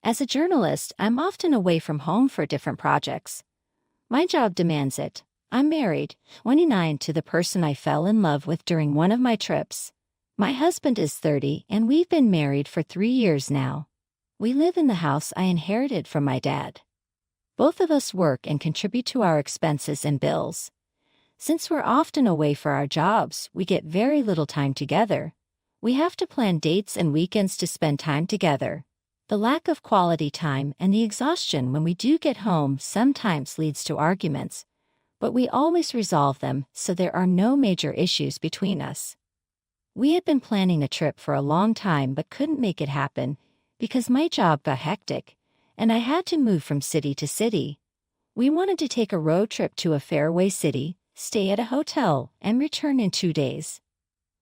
As a journalist, I'm often away from home for different projects. My job demands it. I'm married, 29, to the person I fell in love with during one of my trips. My husband is 30, and we've been married for 3 years now. We live in the house I inherited from my dad. Both of us work and contribute to our expenses and bills. Since we're often away for our jobs, we get very little time together. We have to plan dates and weekends to spend time together. The lack of quality time and the exhaustion when we do get home sometimes leads to arguments, but we always resolve them, so there are no major issues between us. We had been planning a trip for a long time but couldn't make it happen because my job got hectic, and I had to move from city to city. We wanted to take a road trip to a faraway city, stay at a hotel, and return in 2 days.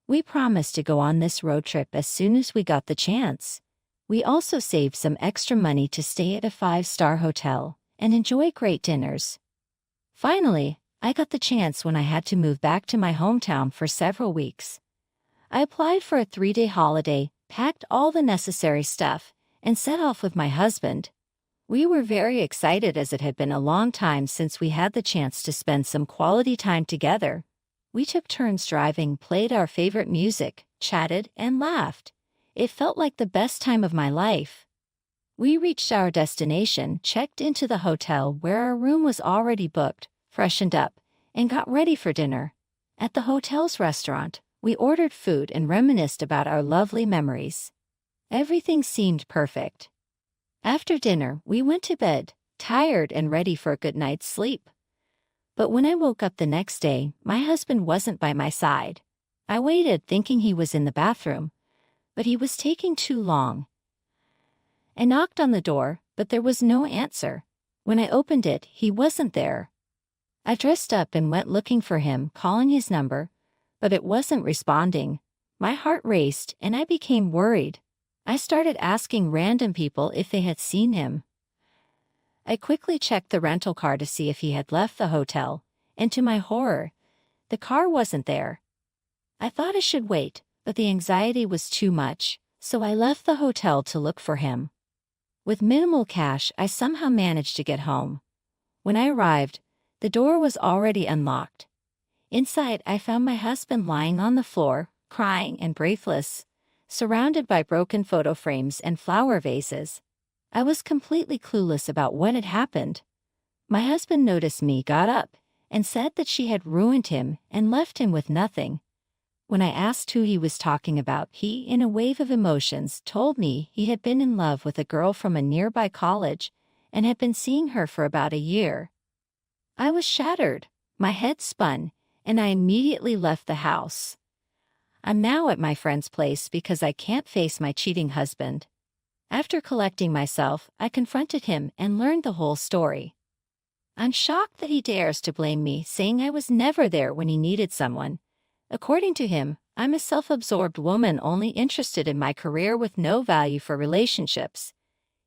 We promised to go on this road trip as soon as we got the chance. We also saved some extra money to stay at a 5-star hotel and enjoy great dinners. Finally, I got the chance when I had to move back to my hometown for several weeks. I applied for a 3-day holiday, packed all the necessary stuff, and set off with my husband. We were very excited as it had been a long time since we had the chance to spend some quality time together. We took turns driving, played our favorite music, chatted, and laughed. It felt like the best time of my life. We reached our destination, checked into the hotel where our room was already booked, freshened up, and got ready for dinner. At the hotel's restaurant, we ordered food and reminisced about our lovely memories. Everything seemed perfect. After dinner, we went to bed, tired and ready for a good night's sleep. But when I woke up the next day, my husband wasn't by my side. I waited thinking he was in the bathroom, but he was taking too long. I knocked on the door, but there was no answer. When I opened it, he wasn't there. I dressed up and went looking for him, calling his number, but it wasn't responding. My heart raced and I became worried. I started asking random people if they had seen him. I quickly checked the rental car to see if he had left the hotel, and to my horror, the car wasn't there. I thought I should wait, but the anxiety was too much, so I left the hotel to look for him. With minimal cash, I somehow managed to get home. When I arrived, the door was already unlocked. Inside, I found my husband lying on the floor, crying and breathless, surrounded by broken photo frames and flower vases. I was completely clueless about what had happened. My husband noticed me, got up, and said that she had ruined him and left him with nothing. When I asked who he was talking about, he, in a wave of emotions, told me he had been in love with a girl from a nearby college and had been seeing her for about a year. I was shattered, my head spun, and I immediately left the house. I'm now at my friend's place because I can't face my cheating husband. After collecting myself, I confronted him and learned the whole story. I'm shocked that he dares to blame me, saying I was never there when he needed someone. According to him, I'm a self-absorbed woman only interested in my career with no value for relationships.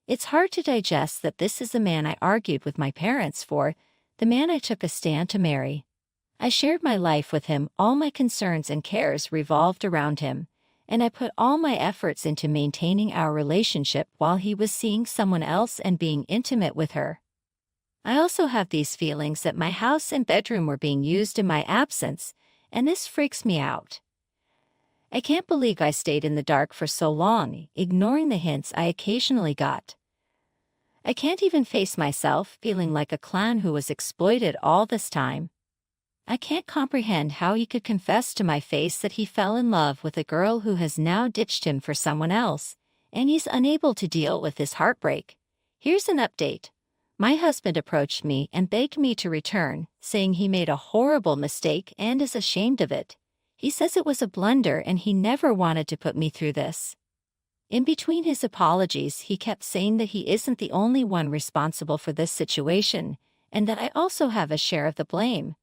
It's hard to digest that this is the man I argued with my parents for, the man I took a stand to marry. I shared my life with him, all my concerns and cares revolved around him, and I put all my efforts into maintaining our relationship while he was seeing someone else and being intimate with her. I also have these feelings that my house and bedroom were being used in my absence, and this freaks me out. I can't believe I stayed in the dark for so long, ignoring the hints I occasionally got. I can't even face myself, feeling like a clown who was exploited all this time. I can't comprehend how he could confess to my face that he fell in love with a girl who has now ditched him for someone else, and he's unable to deal with his heartbreak. Here's an update. My husband approached me and begged me to return, saying he made a horrible mistake and is ashamed of it. He says it was a blunder and he never wanted to put me through this. In between his apologies, he kept saying that he isn't the only one responsible for this situation, and that I also have a share of the blame.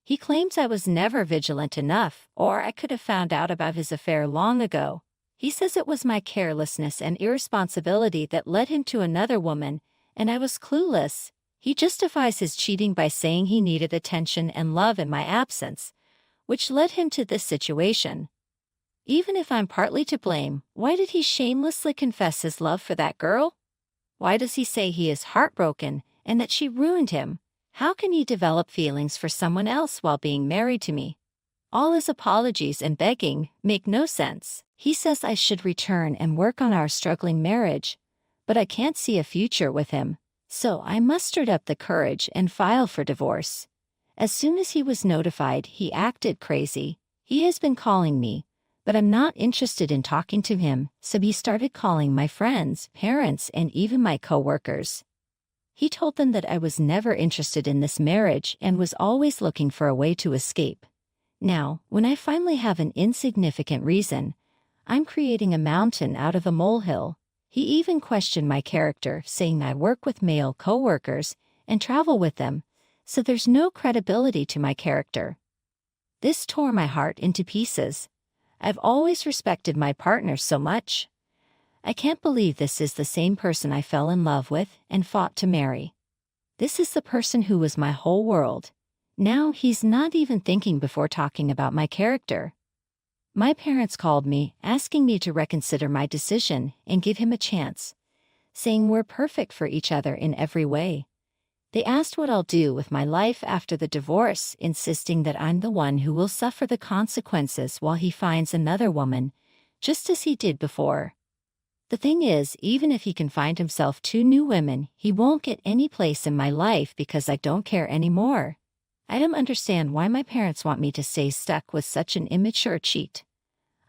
He claims I was never vigilant enough, or I could have found out about his affair long ago. He says it was my carelessness and irresponsibility that led him to another woman, and I was clueless. He justifies his cheating by saying he needed attention and love in my absence, which led him to this situation. Even if I'm partly to blame, why did he shamelessly confess his love for that girl? Why does he say he is heartbroken and that she ruined him? How can he develop feelings for someone else while being married to me? All his apologies and begging make no sense. He says I should return and work on our struggling marriage, but I can't see a future with him, so I mustered up the courage and filed for divorce. As soon as he was notified, he acted crazy. He has been calling me, but I'm not interested in talking to him, so he started calling my friends, parents, and even my coworkers. He told them that I was never interested in this marriage and was always looking for a way to escape. Now, when I finally have an insignificant reason, I'm creating a mountain out of a molehill. He even questioned my character, saying I work with male coworkers and travel with them, so there's no credibility to my character. This tore my heart into pieces. I've always respected my partner so much. I can't believe this is the same person I fell in love with and fought to marry. This is the person who was my whole world. Now he's not even thinking before talking about my character. My parents called me, asking me to reconsider my decision and give him a chance, saying we're perfect for each other in every way. They asked what I'll do with my life after the divorce, insisting that I'm the one who will suffer the consequences while he finds another woman, just as he did before. The thing is, even if he can find himself 2 new women, he won't get any place in my life because I don't care anymore. I don't understand why my parents want me to stay stuck with such an immature cheat.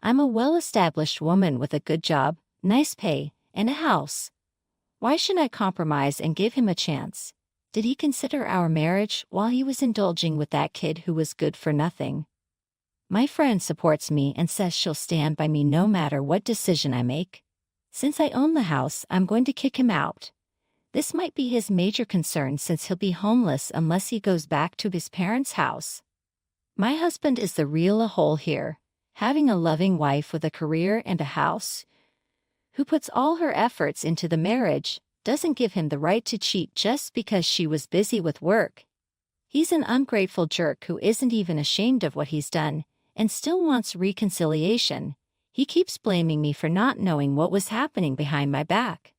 I'm a well-established woman with a good job, nice pay, and a house. Why shouldn't I compromise and give him a chance? Did he consider our marriage while he was indulging with that kid who was good for nothing? My friend supports me and says she'll stand by me no matter what decision I make. Since I own the house, I'm going to kick him out. This might be his major concern since he'll be homeless unless he goes back to his parents' house. My husband is the real a-hole here, having a loving wife with a career and a house, who puts all her efforts into the marriage, doesn't give him the right to cheat just because she was busy with work. He's an ungrateful jerk who isn't even ashamed of what he's done and still wants reconciliation. He keeps blaming me for not knowing what was happening behind my back.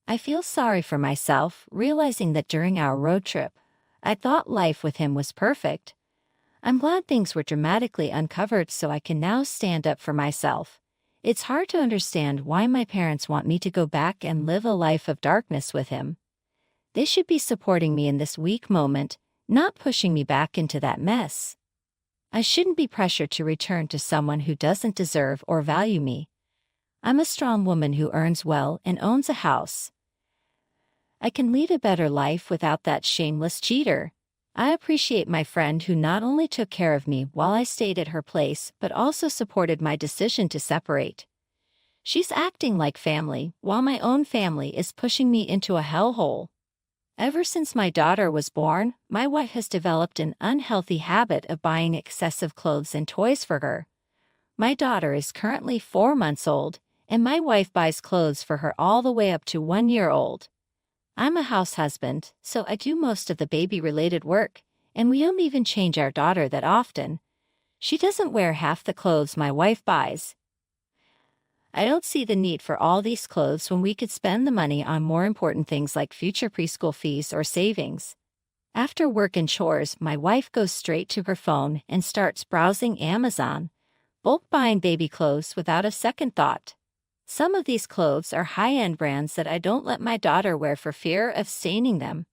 I feel sorry for myself, realizing that during our road trip, I thought life with him was perfect. I'm glad things were dramatically uncovered so I can now stand up for myself. It's hard to understand why my parents want me to go back and live a life of darkness with him. They should be supporting me in this weak moment, not pushing me back into that mess. I shouldn't be pressured to return to someone who doesn't deserve or value me. I'm a strong woman who earns well and owns a house. I can lead a better life without that shameless cheater. I appreciate my friend who not only took care of me while I stayed at her place but also supported my decision to separate. She's acting like family, while my own family is pushing me into a hellhole. Ever since my daughter was born, my wife has developed an unhealthy habit of buying excessive clothes and toys for her. My daughter is currently 4 months old, and my wife buys clothes for her all the way up to 1 year old. I'm a house husband, so I do most of the baby-related work, and we don't even change our daughter that often. She doesn't wear half the clothes my wife buys. I don't see the need for all these clothes when we could spend the money on more important things like future preschool fees or savings. After work and chores, my wife goes straight to her phone and starts browsing Amazon, bulk buying baby clothes without a second thought. Some of these clothes are high-end brands that I don't let my daughter wear for fear of staining them.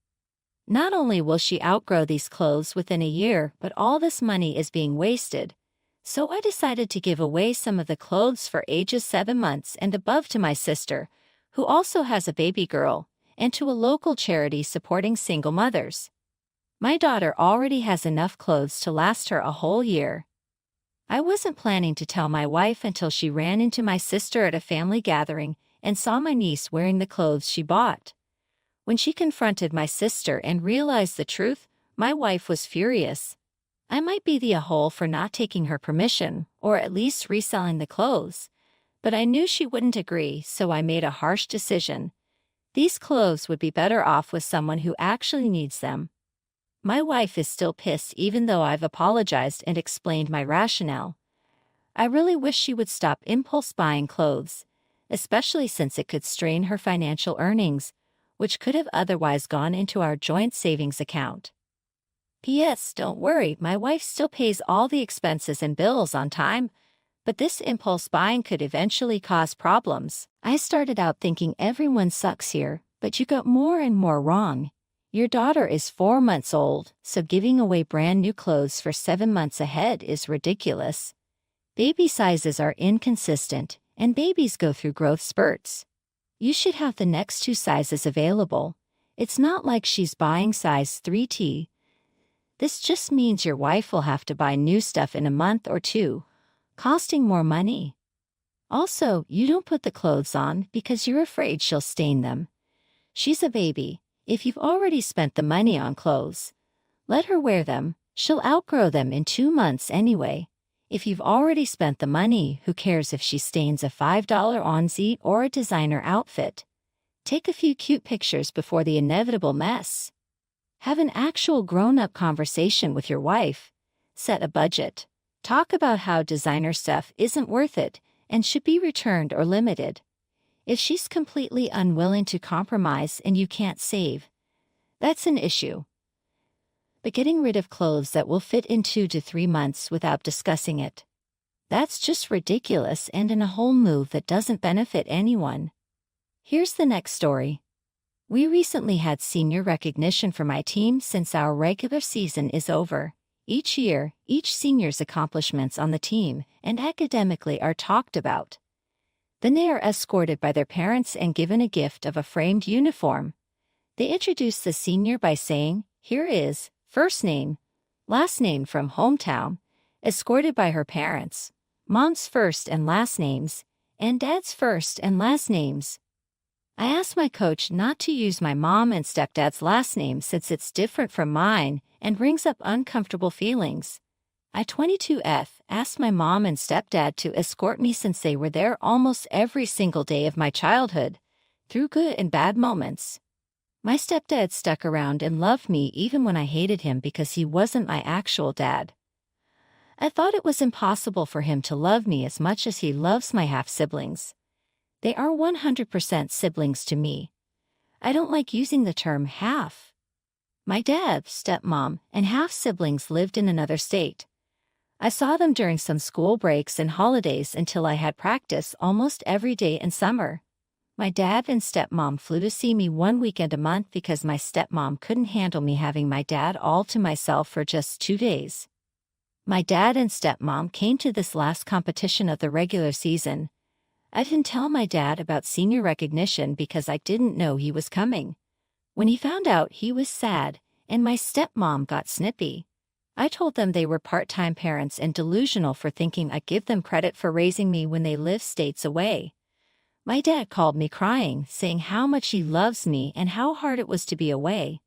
Not only will she outgrow these clothes within a year, but all this money is being wasted. So I decided to give away some of the clothes for ages 7 months and above to my sister, who also has a baby girl, and to a local charity supporting single mothers. My daughter already has enough clothes to last her a whole year. I wasn't planning to tell my wife until she ran into my sister at a family gathering and saw my niece wearing the clothes she bought. When she confronted my sister and realized the truth, my wife was furious. I might be the a-hole for not taking her permission, or at least reselling the clothes, but I knew she wouldn't agree, so I made a harsh decision. These clothes would be better off with someone who actually needs them. My wife is still pissed even though I've apologized and explained my rationale. I really wish she would stop impulse buying clothes, especially since it could strain her financial earnings, which could have otherwise gone into our joint savings account. P.S. Don't worry, my wife still pays all the expenses and bills on time, but this impulse buying could eventually cause problems. I started out thinking everyone sucks here, but you got more and more wrong. Your daughter is 4 months old, so giving away brand new clothes for 7 months ahead is ridiculous. Baby sizes are inconsistent, and babies go through growth spurts. You should have the next 2 sizes available. It's not like she's buying size 3T. This just means your wife will have to buy new stuff in a month or 2, costing more money. Also, you don't put the clothes on because you're afraid she'll stain them. She's a baby. If you've already spent the money on clothes, let her wear them. She'll outgrow them in 2 months anyway. If you've already spent the money, who cares if she stains a $5 onesie or a designer outfit? Take a few cute pictures before the inevitable mess. Have an actual grown-up conversation with your wife. Set a budget. Talk about how designer stuff isn't worth it and should be returned or limited. If she's completely unwilling to compromise and you can't save, that's an issue. But getting rid of clothes that will fit in 2 to 3 months without discussing it, that's just ridiculous and in a whole move that doesn't benefit anyone. Here's the next story. We recently had senior recognition for my team since our regular season is over. Each year, each senior's accomplishments on the team and academically are talked about. Then they are escorted by their parents and given a gift of a framed uniform. They introduce the senior by saying, "Here is first name, last name from hometown," escorted by her parents, mom's first and last names, and dad's first and last names. I asked my coach not to use my mom and stepdad's last name since it's different from mine and brings up uncomfortable feelings. I 22F asked my mom and stepdad to escort me since they were there almost every single day of my childhood, through good and bad moments. My stepdad stuck around and loved me even when I hated him because he wasn't my actual dad. I thought it was impossible for him to love me as much as he loves my half-siblings. They are 100% siblings to me. I don't like using the term half. My dad, stepmom, and half-siblings lived in another state. I saw them during some school breaks and holidays until I had practice almost every day in summer. My dad and stepmom flew to see me 1 weekend a month because my stepmom couldn't handle me having my dad all to myself for just 2 days. My dad and stepmom came to this last competition of the regular season. I didn't tell my dad about senior recognition because I didn't know he was coming. When he found out, he was sad, and my stepmom got snippy. I told them they were part-time parents and delusional for thinking I'd give them credit for raising me when they live states away. My dad called me crying, saying how much he loves me and how hard it was to be away.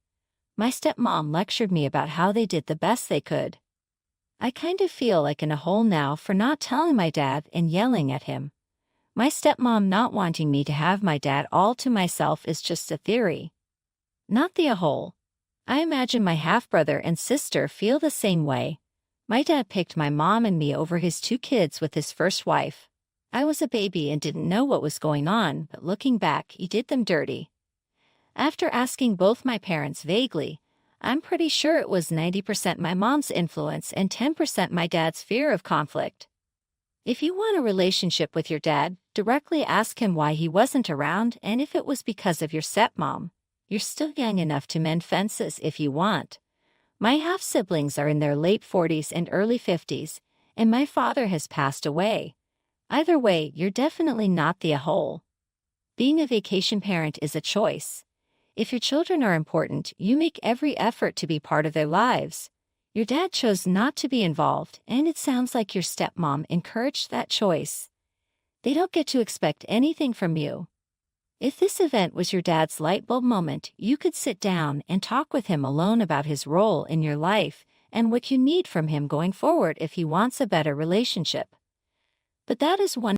My stepmom lectured me about how they did the best they could. I kind of feel like in a hole now for not telling my dad and yelling at him. My stepmom not wanting me to have my dad all to myself is just a theory, not the whole. I imagine my half-brother and sister feel the same way. My dad picked my mom and me over his 2 kids with his first wife. I was a baby and didn't know what was going on, but looking back, he did them dirty. After asking both my parents vaguely, I'm pretty sure it was 90% my mom's influence and 10% my dad's fear of conflict. If you want a relationship with your dad, directly ask him why he wasn't around and if it was because of your stepmom. You're still young enough to mend fences if you want. My half-siblings are in their late 40s and early 50s, and my father has passed away. Either way, you're definitely not the a-hole. Being a vacation parent is a choice. If your children are important, you make every effort to be part of their lives. Your dad chose not to be involved, and it sounds like your stepmom encouraged that choice. They don't get to expect anything from you. If this event was your dad's light bulb moment, you could sit down and talk with him alone about his role in your life and what you need from him going forward if he wants a better relationship. But that is one